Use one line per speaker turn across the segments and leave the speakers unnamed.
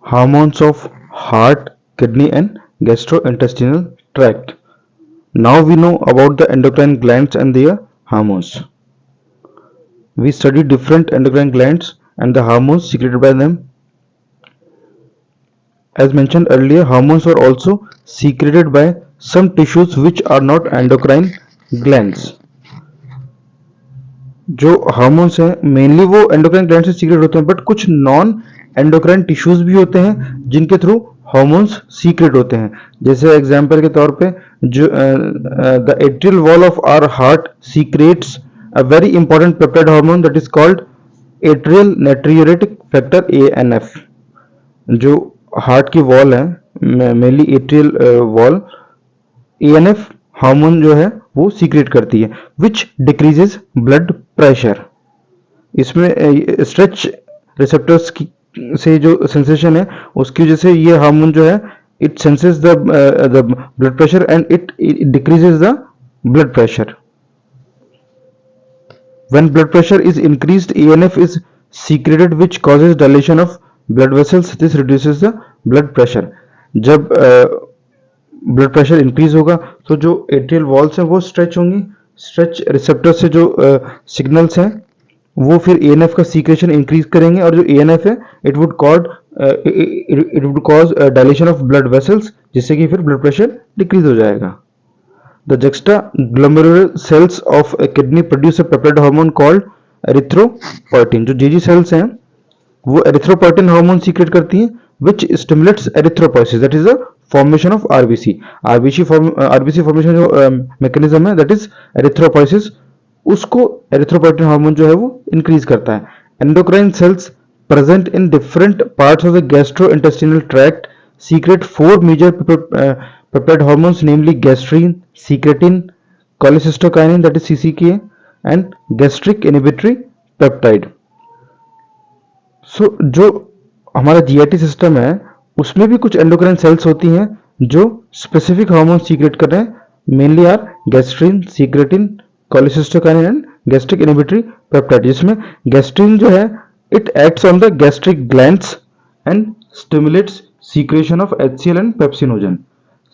hormones of heart, kidney and gastrointestinal tract. Now we know about the endocrine glands and their hormones. We studied different endocrine glands and the hormones secreted by them. As mentioned earlier, hormones are also secreted by some tissues which are not endocrine glands. जो hormones हैं mainly वो endocrine gland से secret होते हैं, but कुछ non endocrine tissues भी होते हैं जिनके थ्रू हार्मोन्स सीक्रेट होते हैं. जैसे एग्जांपल के तौर पे जो the atrial wall of our heart secretes a very important peptide hormone that is called atrial natriuretic factor ANF. जो हार्ट की वॉल है mainly atrial wall, ANF hormone जो है वो सीक्रेट करती है विच डिक्रीजेस ब्लड प्रेशर. इसमें stretch receptors से जो सेंसेशन है उसकी वजह से ये हार्मोन जो है it senses the blood pressure and it decreases the blood pressure. When blood pressure is increased, ANF is secreted which causes dilation of blood vessels. This reduces the blood pressure. जब blood pressure increase होगा तो जो atrial walls हैं वो stretch होंगी. Stretch receptor से जो signals हैं वो फिर ANF का सीक्रेशन इंक्रीज करेंगे और जो ANF है it would cause dilation of blood vessels, जिससे कि फिर ब्लड प्रेशर डिक्रीज हो जाएगा. The juxtaglomerular cells of a kidney produce a peptide hormone called erythropoietin. जो GG cells हैं वो erythropoietin hormone secrete करती हैं which stimulates erythropoiesis, that is the formation of RBC. RBC formation जो mechanism है that is erythropoiesis, उसको erythropoietin hormone जो है वो increase करता है. Endocrine cells present in different parts of the gastrointestinal tract secrete 4 major peptide hormones, namely gastrin, secretin, cholecystokinin that is CCK and gastric inhibitory peptide. So जो हमारा GIT system है उसमें भी कुछ एंडोक्राइन सेल्स होती हैं जो स्पेसिफिक हार्मोन सीक्रेट कर रहे हैं, mainly are gastrin, secretin, cholecystokinin and gastric inhibitory peptide. जिसमें गैस्ट्रिन जो है it acts on the gastric glands and stimulates secretion of HCl and pepsinogen.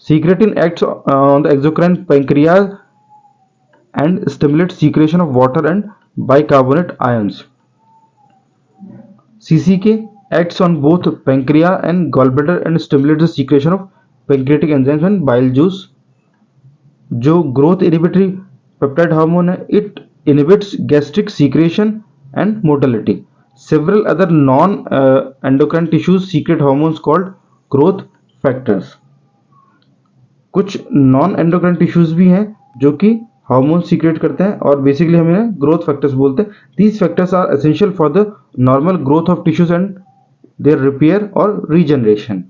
Secretin acts on the exocrine pancreas and stimulates secretion of water and bicarbonate ions. CCK acts on both pancreas and gallbladder and stimulates the secretion of pancreatic enzymes and bile juice. जो growth inhibitory peptide hormone है it inhibits gastric secretion and motility. Several other non-endocrine tissues secrete hormones called growth factors. कुछ non endocrine tissues भी हैं जो कि hormone secrete करते हैं और बेसिकली हम इन्हें ग्रोथ फैक्टर्स बोलते हैं. These factors are essential for the normal growth of tissues and their repair और रीजनरेशन.